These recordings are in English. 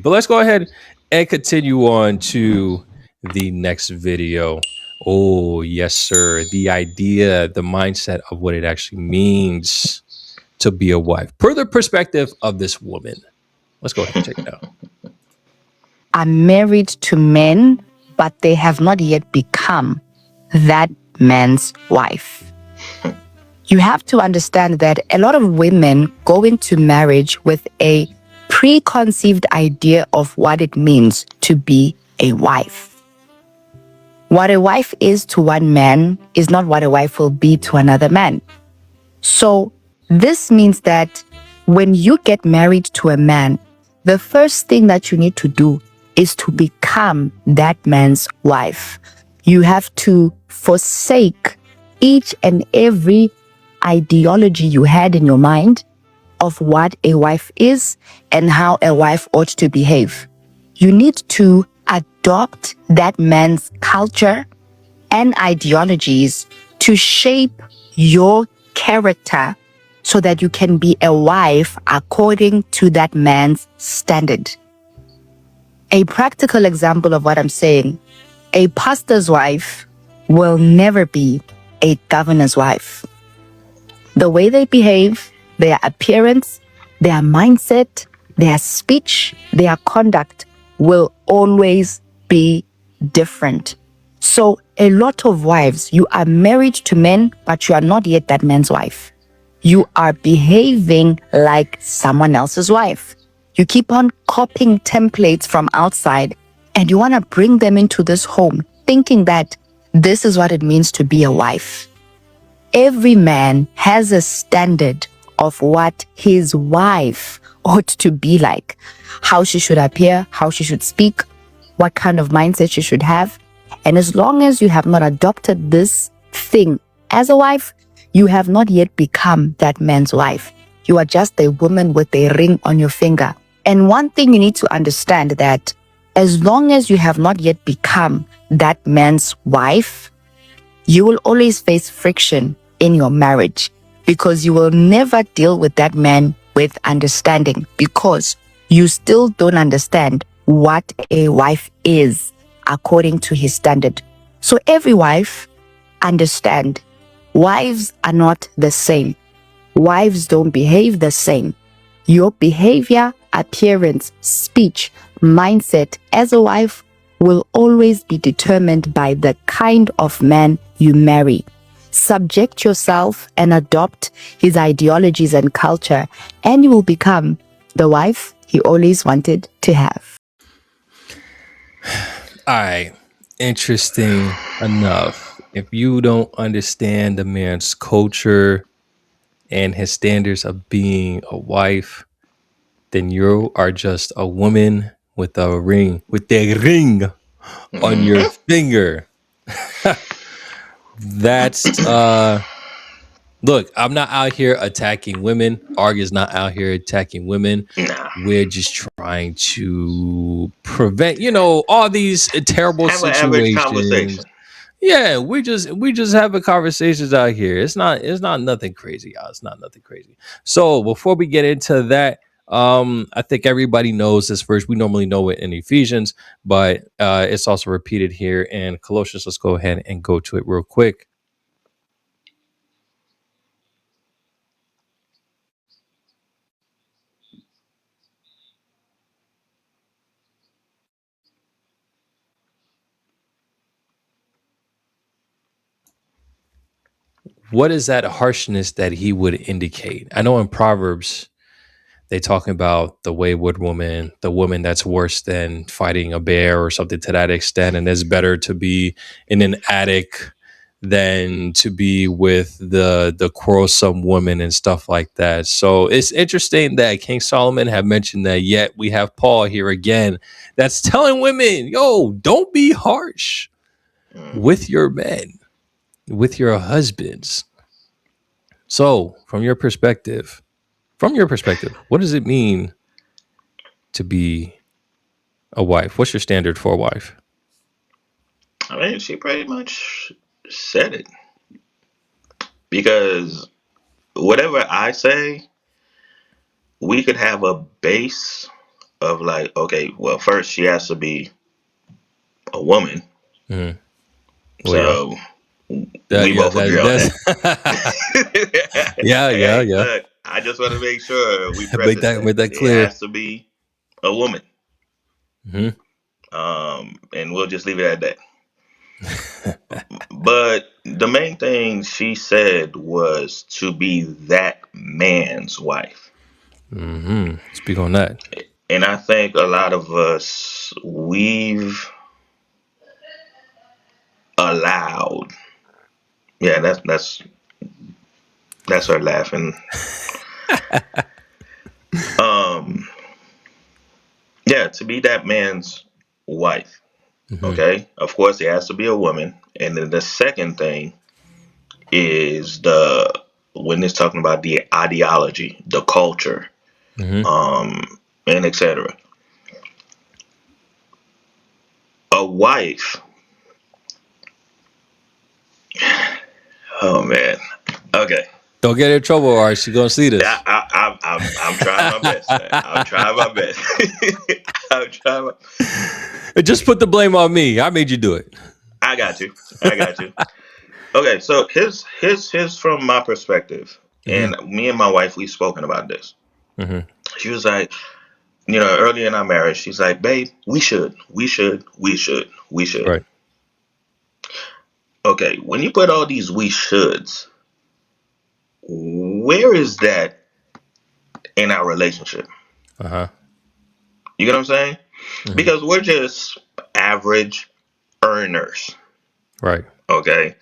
But let's go ahead and continue on to the next video. Oh, yes, sir. The idea, the mindset of what it actually means to be a wife, per the perspective of this woman. Let's go ahead and check it out. Are married to men, but they have not yet become that man's wife. You have to understand that a lot of women go into marriage with a preconceived idea of what it means to be a wife. What a wife is to one man is not what a wife will be to another man. So this means that when you get married to a man, the first thing that you need to do is to become that man's wife. You have to forsake each and every ideology you had in your mind of what a wife is and how a wife ought to behave. You need to adopt that man's culture and ideologies to shape your character so that you can be a wife according to that man's standard. A practical example of what I'm saying, a pastor's wife will never be a governor's wife. The way they behave, their appearance, their mindset, their speech, their conduct will always be different. So a lot of wives, you are married to men, but you are not yet that man's wife. You are behaving like someone else's wife. You keep on copying templates from outside and you want to bring them into this home thinking that this is what it means to be a wife. Every man has a standard of what his wife ought to be like, how she should appear, how she should speak, what kind of mindset she should have. And as long as you have not adopted this thing as a wife, you have not yet become that man's wife. You are just a woman with a ring on your finger. And one thing you need to understand that as long as you have not yet become that man's wife, you will always face friction in your marriage because you will never deal with that man with understanding because you still don't understand what a wife is according to his standard. So every wife, understand, wives are not the same. Wives don't behave the same. Your behavior, appearance, speech, mindset as a wife will always be determined by the kind of man you marry. Subject yourself and adopt his ideologies and culture, and you will become the wife he always wanted to have. All right. Interesting enough. If you don't understand the man's culture and his standards of being a wife, then you are just a woman with a ring, with a ring on your finger. That's look, I'm not out here attacking women. Arg is not out here attacking women. Nah, We're just trying to prevent, all these terrible have an average situations. conversation. Yeah, we just having conversations out here. It's not nothing crazy, y'all. It's not nothing crazy. So before we get into that, I think everybody knows this verse. We normally know it in Ephesians, but it's also repeated here in Colossians. Let's go ahead and go to it real quick. What is that harshness that he would indicate? I know in Proverbs they talking about the wayward woman, the woman that's worse than fighting a bear or something to that extent, and it's better to be in an attic than to be with the quarrelsome woman and stuff like that. So it's interesting that King Solomon have mentioned that. Yet we have Paul here again that's telling women, "Yo, don't be harsh with your men, with your husbands." So, from your perspective, what does it mean to be a wife? What's your standard for a wife? I mean, she pretty much said it because whatever I say, we could have a base of like, okay, well, first she has to be a woman. Mhm. Well, yeah. So That we yeah, both agree on that. that's yeah, yeah, Hey, yeah. look, I just want to make sure we Make preface that that make that it clear. has to be a woman. Mhm. And we'll just leave it at that. But the main thing she said was to be that man's wife. Speak on that. And I think a lot of us, we've allowed, yeah, that's her laughing. Um, yeah, to be that man's wife. Mhm. Okay, of course, it has to be a woman. And then the second thing is the when it's talking about the ideology, the culture, Mhm. and etc. A wife. Oh man. Okay. Don't get in trouble, or she gonna see Yeah, this. I'm trying my best, man. I'm trying my best. I'm trying. Just put the blame on me. I made you do it. I got you. I got you. Okay, so his from my perspective, Mhm. and me and my wife we've spoken about this. Mhm. She was like, early in our marriage, she's like, babe, we should. Right. Okay, when you put all these we shoulds, where is that in our relationship? Uh huh. You get what I'm saying? Mhm. Because we're just average earners. Right. Okay,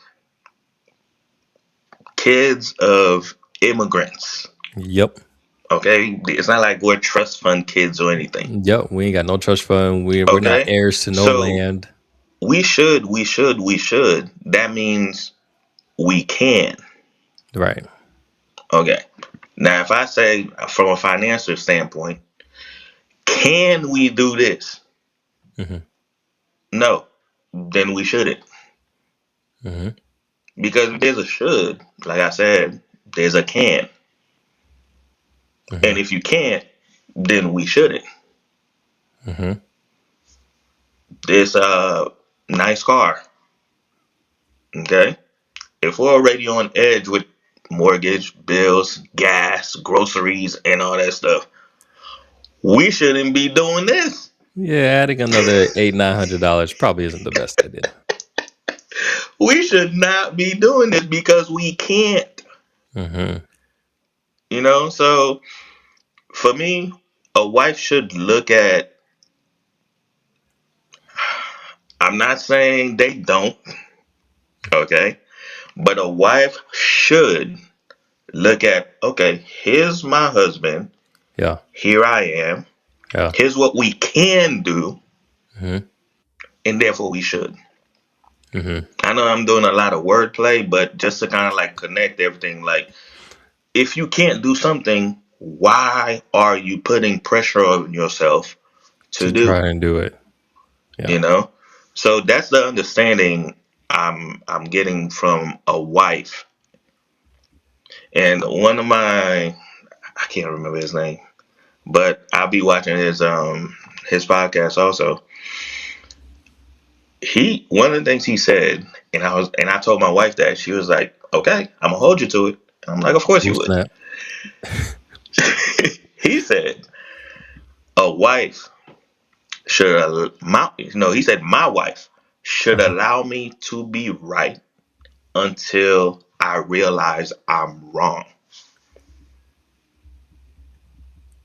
kids of immigrants. Yep. Okay, it's not like we're trust fund kids or anything. Yep. We ain't got no trust fund. We're not Okay, heirs to no so land. we should. That means we can. Right. Okay. Now, if I say from a financial standpoint, can we do this? Mhm. No, then we shouldn't. Mhm. Because if there's a should, like I said, there's a can. And Mhm. if you can't, then we shouldn't. Mhm. This nice car. Okay. If we're already on edge with mortgage, bills, gas, groceries, and all that stuff, we shouldn't be doing this. Yeah, adding another $800-900 probably isn't the best idea. We should not be doing this because we can't. Mhm. So for me, a wife should look at, I'm not saying they don't, okay, but a wife should look at, okay, here's my husband, Yeah. here I am, Yeah. here's what we can do, Mhm. and therefore we should. Mhm. I know I'm doing a lot of wordplay, but just to kind of like connect everything, like if you can't do something, why are you putting pressure on yourself to To do? try and do it. Yeah. You know? So that's the understanding I'm getting from a wife. And one of my I can't remember his name, but I'll be watching his podcast also. He One of the things he said, and I told my wife that, she was like, "Okay, I'm gonna hold you to it." And I'm like, "Of course you Who's would." that? He said, "A wife should my no," he said, "My wife should Uh-huh. allow me to be right until I realize I'm wrong."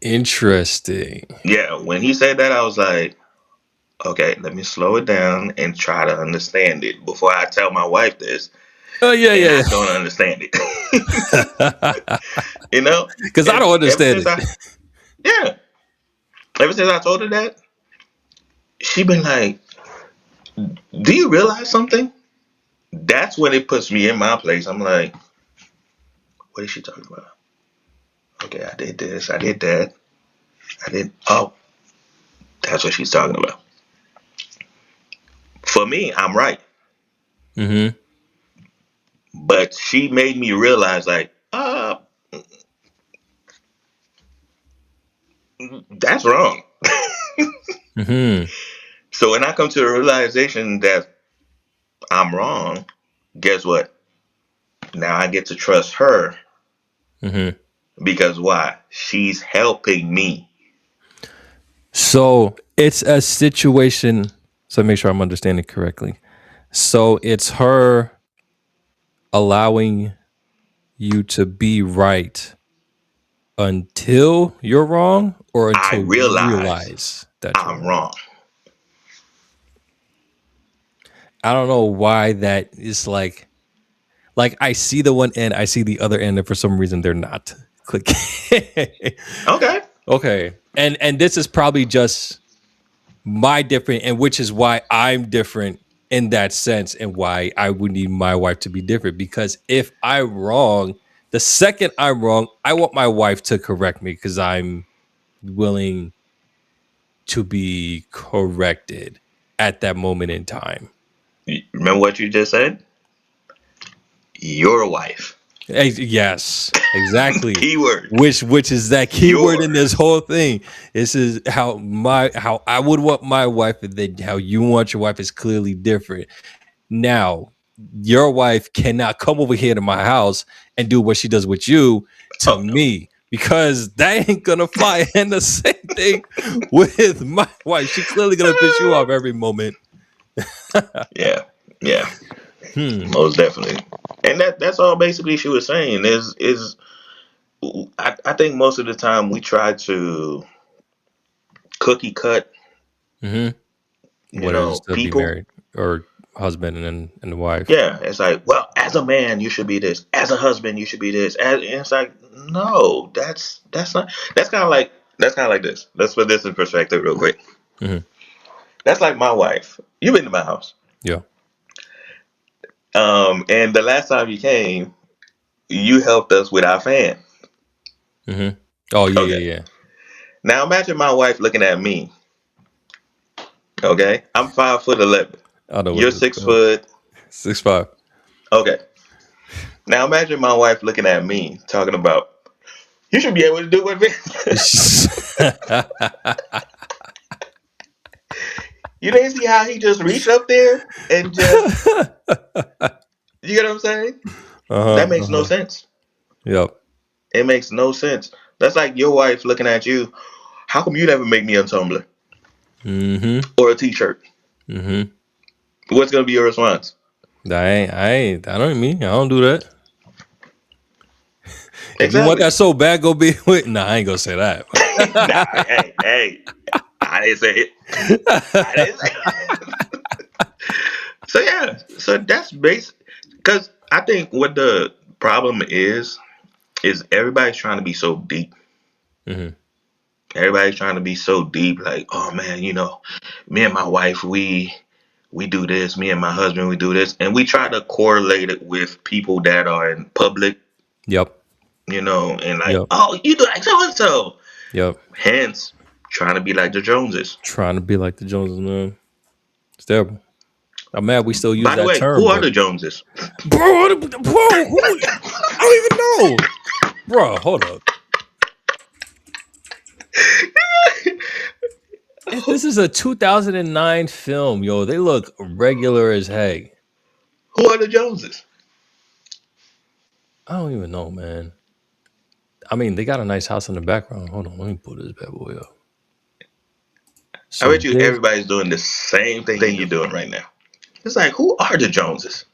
Interesting. Yeah, when he said that, I was like, okay, let me slow it down and try to understand it before I tell my wife this Oh yeah, and yeah, I don't understand it. yeah. you know? Because I And don't understand it. yeah, ever since I told her that, she been like, do you realize something? That's when it puts me in my place. I'm like, what is she talking about? Okay, I did this, I did that, oh, that's what she's talking about. For me, I'm right. Mm-hmm. But she made me realize, like, that's wrong. Mm-hmm. So when I come to the realization that I'm wrong, guess what? Now I get to trust her Mm-hmm. because why? She's helping me. So it's a situation. So make sure I'm understanding correctly. So it's her allowing you to be right until you're wrong, or I until you realize realize that you're I'm wrong. wrong. I don't know why that is like I see the one end, I see the other end, and for some reason they're not clicking. Okay. Okay. And this is probably just my different, and which is why I'm different in that sense, and why I would need my wife to be different. Because if I'm wrong, the second I'm wrong, I want my wife to correct me because I'm willing to be corrected at that moment in time. Remember what you just said? Your wife. Yes, exactly. Keyword. Which is that key word in Your. this whole thing. This is how I would want my wife, and then how you want your wife is clearly different. Now, your wife cannot come over here to my house and do what she does with you to Oh no. me, because that ain't gonna fly. And the same thing with my wife. She clearly gonna piss you off every moment. Yeah. Yeah. Hmm. Most definitely. And that's all basically she was saying is I think most of the time we try to cookie cut, Mm-hmm. What is to be people. married or husband and the wife? Yeah, it's like, well, as a man, you should be this. As a husband, you should be this. And it's like, no, that's not. That's kind of like this. Let's put this in perspective real quick. Mm-hmm. That's like my wife. You've been to my house, Yeah. and the last time you came, you helped us with our fan. Mm-hmm. Oh yeah, Okay. yeah, yeah. Now imagine my wife looking at me. Okay, I'm 5'11". I know where You're this is six going. foot. 6'5". Okay. Now imagine my wife looking at me, talking about, you should be able to do what me. You didn't see how he just reached up there and just, you get what I'm saying? Uh-huh. That makes no Uh-huh. sense. Yep. It makes no sense. That's like your wife looking at you. How come you never make me a tumbler Mm-hmm. or a t-shirt? Mm-hmm. What's gonna be your response? I don't mean I don't do that. If you want Exactly. that so bad, go be with. Nah, I ain't gonna say that. Nah, hey, I didn't say it. I didn't say it. So yeah, so that's basic. Because I think what the problem is everybody's trying to be so deep. Mm-hmm. Everybody's trying to be so deep, like, oh man, me and my wife, we do this. Me and my husband, we do this, and we try to correlate it with people that are in public, Yep. and like, Yep. oh, you do like so and so. Yep. Hence, trying to be like the Joneses. Trying to be like the Joneses, man. It's terrible. I'm mad we still use By the that way, who term, are but the Joneses? bro, who? I don't even know, bro. Hold up. If this is a 2009 film, yo, they look regular as heck. Who are the Joneses? I don't even know, man. I mean, they got a nice house in the background. Hold on, let me pull this bad boy up. I So bet you this, everybody's doing the same thing you're doing right now. It's like, who are the Joneses?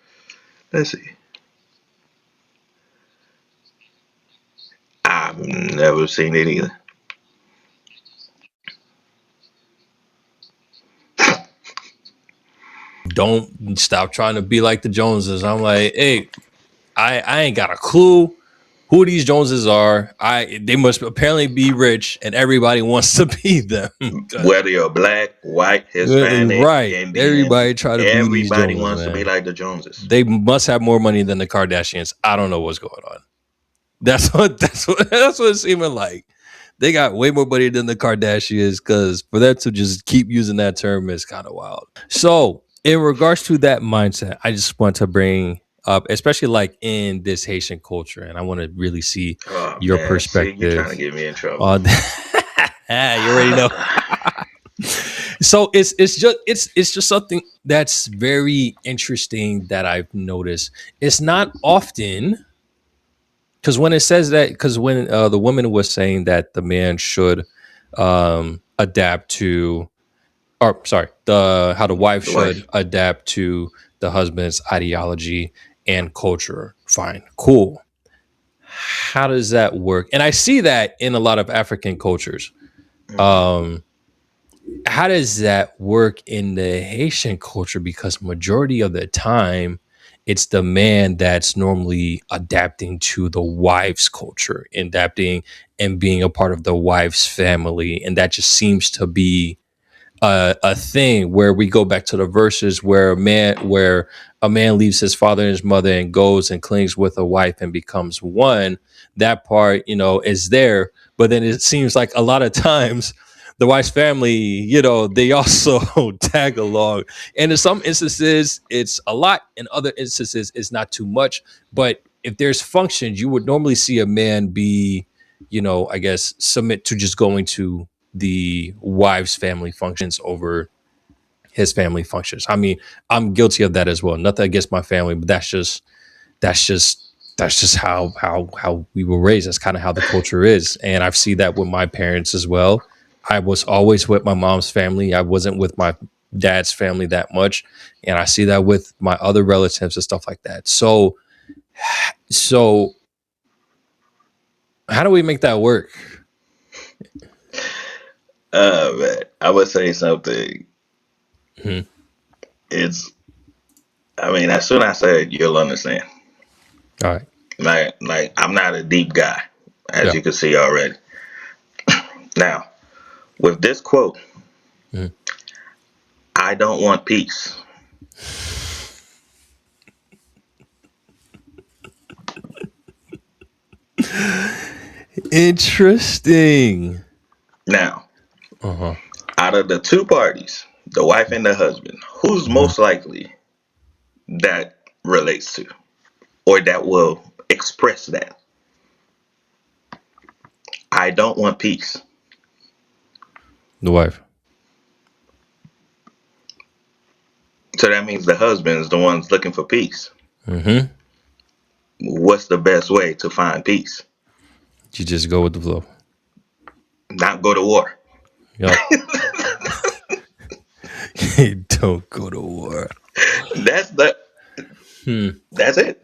Let's see. I've never seen it either. don't stop trying to be like the Joneses. I'm like, hey, I ain't got a clue who these Joneses are. They must apparently be rich, and everybody wants to be them. Whether you're black, white, Hispanic, Right. Indian, Everybody try to be these everybody Joneses, wants to be man. like the Joneses. They must have more money than the Kardashians. I don't know what's going on. That's what it's seeming like. They got way more money than the Kardashians, because for them to just keep using that term is kind of wild. So, in regards to that mindset, I just want to bring up, especially like in this Haitian culture, and I want to really see Oh your man, see, you're perspective trying to get me in trouble. on that. You already know. So it's just something that's very interesting that I've noticed. It's not often because when it says that, because when the woman was saying that the man should adapt to, or sorry, the how the wife The should wife. adapt to the husband's ideology and culture. Fine, cool. How does that work? And I see that in a lot of African cultures. Mhm. Um, how does that work in the Haitian culture? Because majority of the time, it's the man that's normally adapting to the wife's culture, adapting and being a part of the wife's family, and that just seems to be a thing where we go back to the verses where a man leaves his father and his mother and goes and clings with a wife and becomes one. That part, is there, but then it seems like a lot of times the wife's family, they also tag along, and in some instances it's a lot, in other instances it's not too much. But if there's functions, you would normally see a man be, I guess, submit to just going to the wife's family functions over his family functions. I mean, I'm guilty of that as well. Nothing against my family, but that's just that's just how we were raised. That's kind of how the culture is, and I've seen that with my parents as well. I was always with my mom's family. I wasn't with my dad's family that much, and I see that with my other relatives and stuff like that. So how do we make that work? Man, I would say something. Mhm. It's, I mean, as soon as I say it, you'll understand. All right. Like I'm not a deep guy, as Yeah. you can see already. Now, with this quote, Mhm. I don't want peace. Interesting. Now, Uh huh. out of the two parties, the wife and the husband, who's Mhm. most likely that relates to, or that will express that? I don't want peace. The wife. So that means the husband is the one's looking for peace. Mm-hmm. What's the best way to find peace? You just go with the flow. Not go to war. Yep. Don't go to war. That's the Hmm. that's it.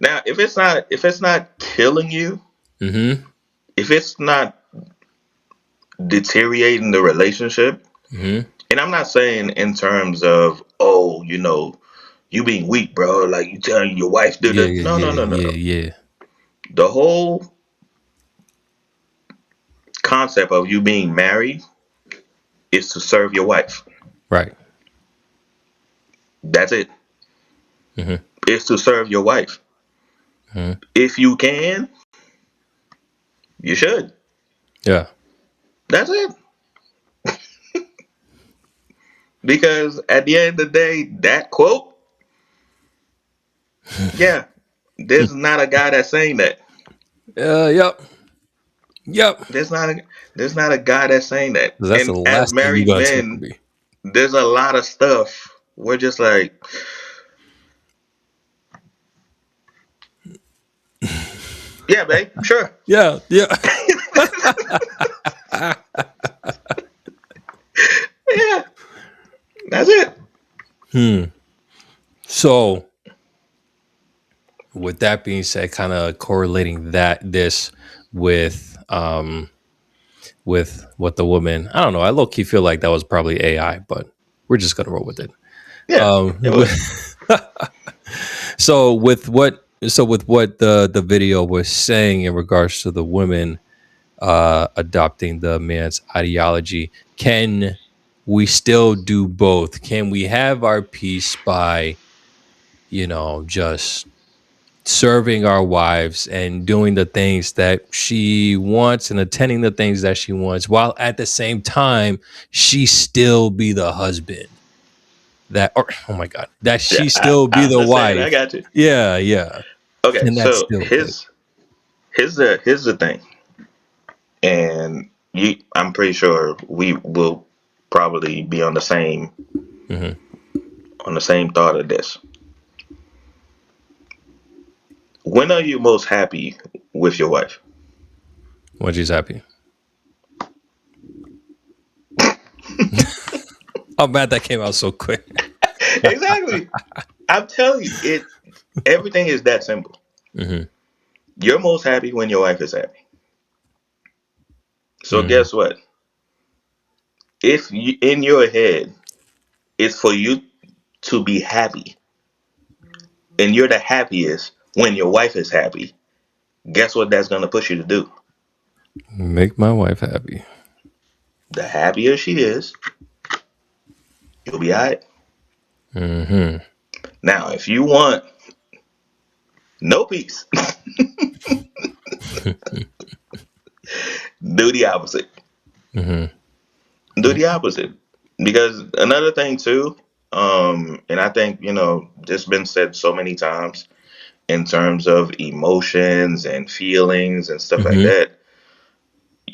Now, if it's not killing you, Mm-hmm. if it's not deteriorating the relationship, Mm-hmm. and I'm not saying in terms of, oh, you being weak, bro, like you telling your wife did Yeah, it. yeah, No, no, yeah, no, no, yeah, no. yeah. The whole concept of you being married is to serve your wife. Right. That's it. Mm-hmm. It's to serve your wife. Mm-hmm. If you can, you should. Yeah. That's it. Because at the end of the day, that quote, yeah, there's not a guy that's saying that. Yep. Yep. There's not a there's not a guy that's saying that. 'Cause that's the And as last thing you're married gonna take from men, me. there's a lot of stuff we're just like, yeah, babe, sure. Yeah. Yeah. Yeah, that's it. Hmm. So, with that being said, kind of correlating this with what the woman, I don't know. I low key feel like that was probably AI, but we're just gonna roll with it. Yeah, it was. So with what the video was saying in regards to the women adopting the man's ideology, can we still do both? Can we have our peace by, just serving our wives and doing the things that she wants and attending the things that she wants, while at the same time she still be the husband that, or oh my god, that Yeah, she I, still be I the understand. I wife? got you. Yeah, yeah. Okay, And that's so still good. here's the thing, and I'm pretty sure we will probably be Hmm. on the same thought of this. When are you most happy with your wife? When she's happy. I'm mad that came out so quick. Exactly. I'm telling you, everything is that simple. Hmm. You're most happy when your wife is happy. So Hmm. guess what? If you, in your head it's for you to be happy, and you're the happiest when your wife is happy, guess what that's gonna push you to do? Make my wife happy. The happier she is, you'll be alright. Hmm. Now, if you want no peace, do the opposite. Hmm. Do the opposite. Because another thing too, and I think, this been said so many times in terms of emotions and feelings and stuff like Hmm. that,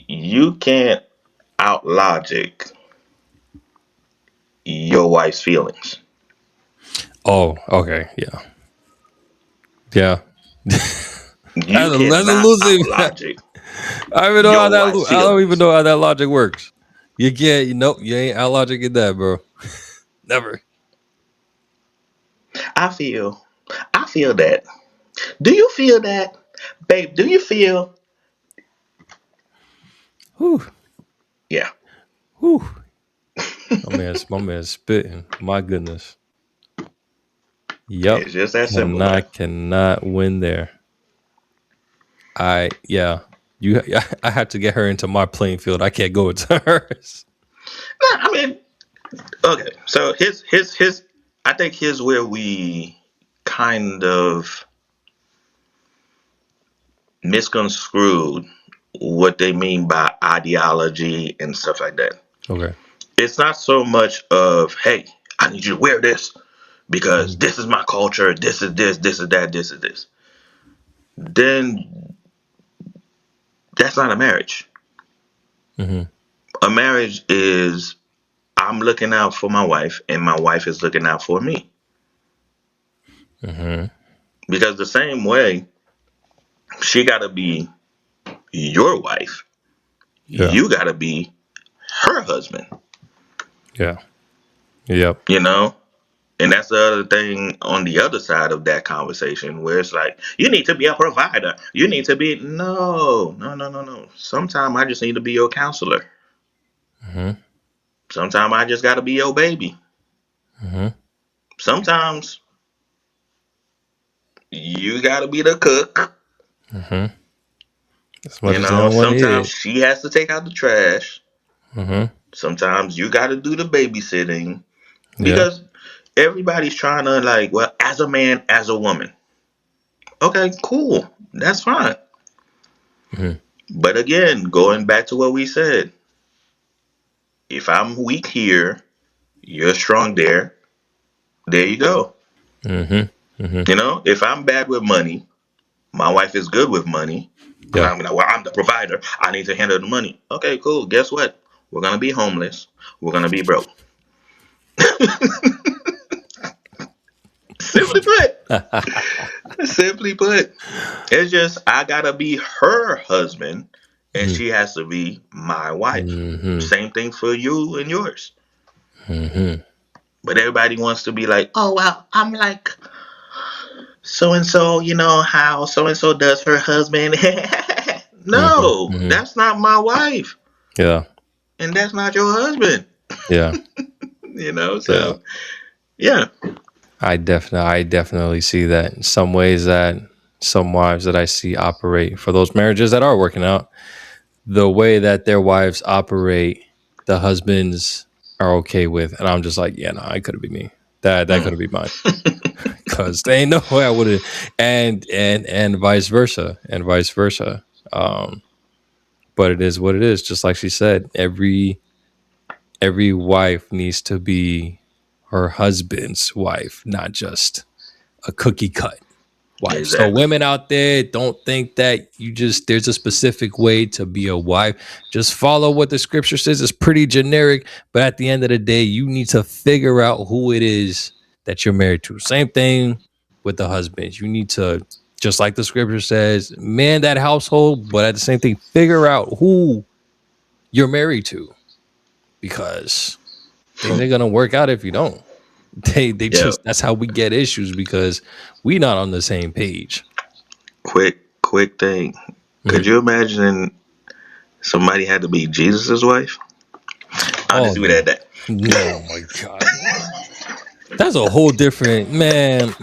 you can't out logic your wife's feelings. Oh, okay. Yeah. Yeah. You That's cannot out elusive. logic I don't even know how your that. wife's I don't even feelings. know how that logic works. You can't. You know. You ain't out logic in that, bro. Never. I feel I feel that. Do you feel that? Babe, do you feel? Whew. Yeah. Whew. My man spitting. My goodness. Yep. It's just that simple, man. Cannot win there. Yeah. You. I had to get her into my playing field. I can't go into hers. Nah, I mean, okay. So his I think here's where we kind of misconstrued what they mean by ideology and stuff like that. Okay. It's not so much of, hey, I need you to wear this because Hmm. this is my culture, this is that, this is this. Then that's not a marriage. Hmm. A marriage is I'm looking out for my wife and my wife is looking out for me. Hmm. Because the same way she got to be your wife, Yeah. you got to be her husband, Yeah. Yep. you know? And that's the other thing on the other side of that conversation where it's like, you need to be a provider. You need to be. No, no, no, no, no. Sometimes I just need to be your counselor. Hmm. Sometimes I just got to be your baby. Hmm. Sometimes you got to be the cook. Hmm. As much as I don't want to eat Sometimes it. she has to take out the trash. Hmm. Sometimes you got to do the babysitting Yeah. because everybody's trying to, like, well, as a man, as a woman. Okay, cool. That's fine. Hmm. But again, going back to what we said, if I'm weak here, you're strong there. There you go. Hmm. Hmm. If I'm bad with money, my wife is good with money. Because Yeah. I'm like, well, I'm the provider. I need to handle the money. Okay, cool. Guess what? We're gonna be homeless. We're gonna be broke. Simply put. Simply put. It's just I gotta be her husband, and Hmm. she has to be my wife. Hmm. Same thing for you and yours. Hmm. But everybody wants to be like, oh well, I'm like so and so, how so and so does her husband. Hmm. No, Hmm. that's not my wife, Yeah. and that's not your husband. Yeah. Yeah. So yeah. I definitely see that in some ways that some wives that I see operate for those marriages that are working out, the way that their wives operate, the husbands are okay with, and I'm just like, yeah, no, it couldn't be me. That Mm. couldn't be mine, because there ain't no way I would have, and vice versa, and vice versa. Um, but it is what it is. Just like she said, every wife needs to be her husband's wife, not just a cookie cut wife. So Exactly. women out there, don't think that there's a specific way to be a wife. Just follow what the scripture says. It's pretty generic, but at the end of the day, you need to figure out who it is that you're married to. Same thing with the husbands. You need to, just like the scripture says, man that household, but at the same thing, figure out who you're married to, because things ain't gonna work out if you don't. They Yeah. just, that's how we get issues, because we not on the same page. Quick thing. Could Mhm. you imagine somebody had to be Jesus's wife? I'll Oh just leave it at that. no, my God, that's a whole different man.